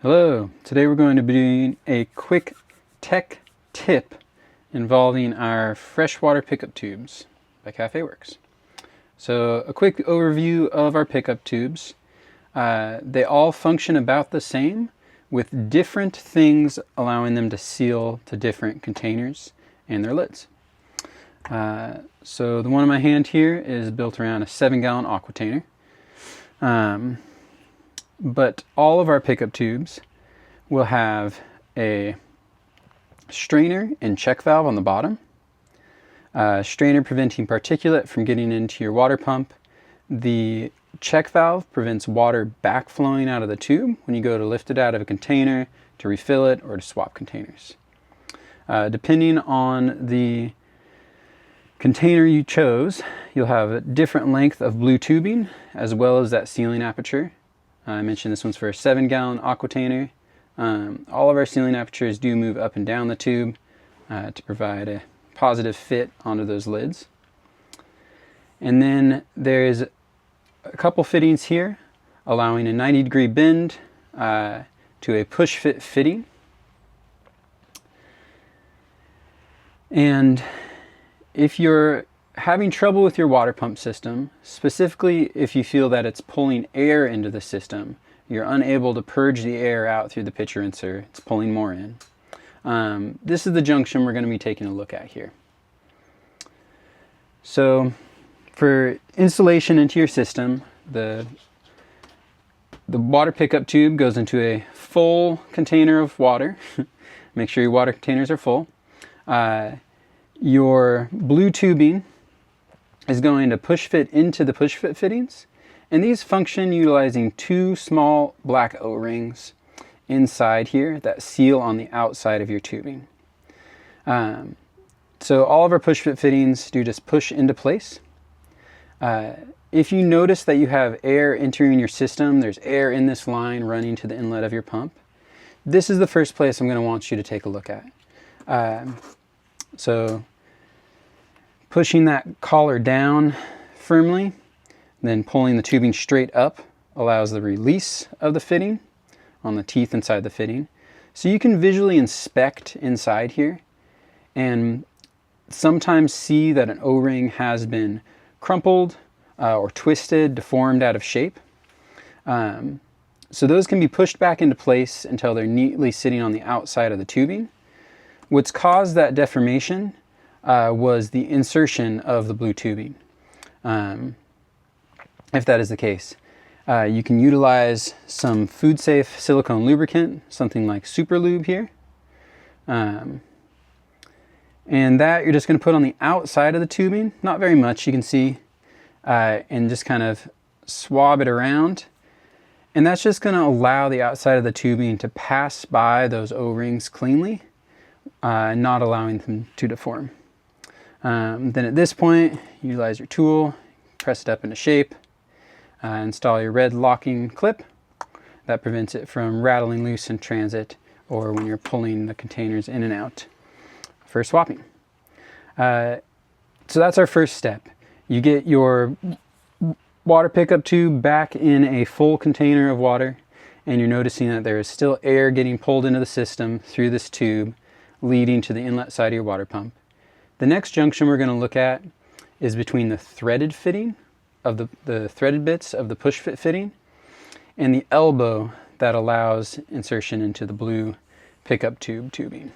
Hello, today we're going to be doing a quick tech tip involving our freshwater pickup tubes by Caffewerks. So a quick overview of our pickup tubes. They all function about the same with different things allowing them to seal to different containers and their lids. So the one in my hand here is built around a 7-gallon aquatainer. But all of our pickup tubes will have a strainer and check valve on the bottom. Strainer preventing particulate from getting into your water pump. The check valve prevents water backflowing out of the tube when you go to lift it out of a container to refill it or to swap containers. Depending on the container you chose, you'll have a different length of blue tubing as well as that sealing aperture. I mentioned this one's for a 7-gallon aquatainer. All of our sealing apertures do move up and down the tube to provide a positive fit onto those lids. And then there's a couple fittings here allowing a 90-degree bend to a push fit fitting. And if you're having trouble with your water pump system, specifically if you feel that it's pulling air into the system, you're unable to purge the air out through the pitcher rinser, it's pulling more in. This is the junction we're going to be taking a look at here. So for installation into your system, the water pickup tube goes into a full container of water. Make sure your water containers are full. Your blue tubing is going to push fit into the push fit fittings, and these function utilizing 2 small black O-rings inside here that seal on the outside of your tubing. So all of our push fit fittings do just push into place. If you notice that you have air entering your system, there's air in this line running to the inlet of your pump, this is the first place I'm going to want you to take a look at. So pushing that collar down firmly, then pulling the tubing straight up allows the release of the fitting on the teeth inside the fitting. So you can visually inspect inside here and sometimes see that an O-ring has been crumpled or twisted, deformed out of shape. So those can be pushed back into place until they're neatly sitting on the outside of the tubing. What's caused that deformation was the insertion of the blue tubing. If that is the case, you can utilize some food-safe silicone lubricant, something like Super Lube here. And that you're just going to put on the outside of the tubing, not very much, you can see, and just kind of swab it around. And that's just going to allow the outside of the tubing to pass by those O-rings cleanly, not allowing them to deform. Then at this point, utilize your tool, press it up into shape, install your red locking clip. That prevents it from rattling loose in transit or when you're pulling the containers in and out for swapping. So that's our first step. You get your water pickup tube back in a full container of water, and you're noticing that there is still air getting pulled into the system through this tube, leading to the inlet side of your water pump. The next junction we're going to look at is between the threaded fitting of the threaded bits of the push fit fitting and the elbow that allows insertion into the blue pickup tube tubing.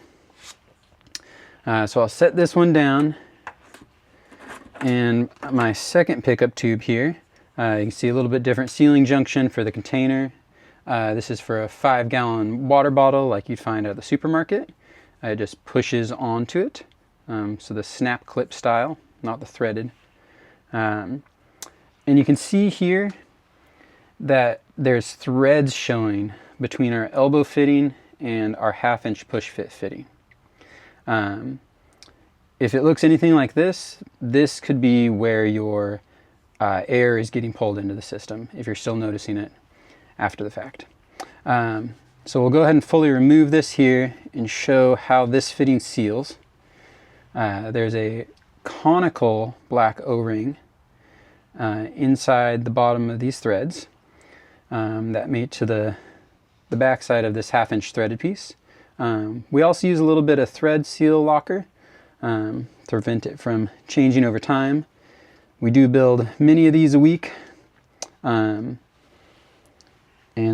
So I'll set this one down, and my second pickup tube here, you can see a little bit different sealing junction for the container. This is for a 5-gallon water bottle like you'd find at the supermarket. It just pushes onto it. So the snap clip style, not the threaded. And you can see here that there's threads showing between our elbow fitting and our 1/2-inch push fit fitting. If it looks anything like this, this could be where your air is getting pulled into the system, if you're still noticing it after the fact. So we'll go ahead and fully remove this here and show how this fitting seals. There's a conical black O-ring inside the bottom of these threads that mate to the the back side of this 1/2" threaded piece. We also use a little bit of thread seal locker to prevent it from changing over time. We do build many of these a week, and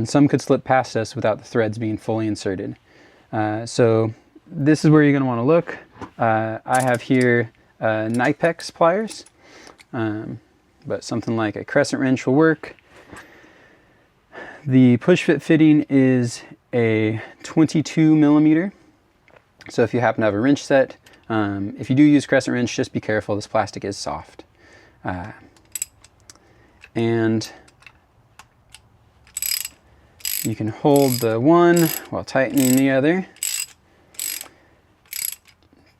some could slip past us without the threads being fully inserted. So this is where you're going to want to look. I have here Knipex pliers, but something like a crescent wrench will work. The push fit fitting is a 22 millimeter. So if you happen to have a wrench set, if you do use crescent wrench, just be careful. This plastic is soft. And you can hold the one while tightening the other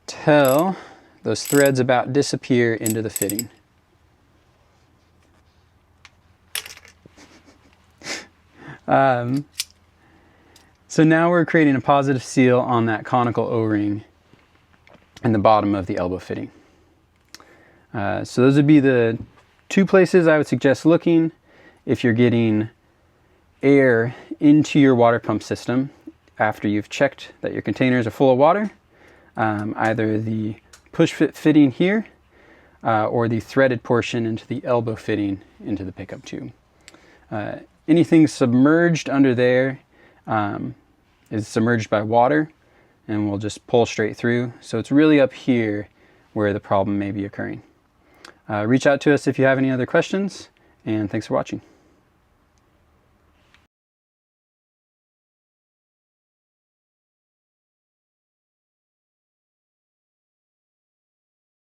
till those threads about disappear into the fitting. So now we're creating a positive seal on that conical O-ring in the bottom of the elbow fitting. So those would be the two places I would suggest looking if you're getting air into your water pump system after you've checked that your containers are full of water. Either the push fit fitting here or the threaded portion into the elbow fitting into the pickup tube. Anything submerged under there is submerged by water and will just pull straight through. So it's really up here where the problem may be occurring. Reach out to us if you have any other questions, and thanks for watching.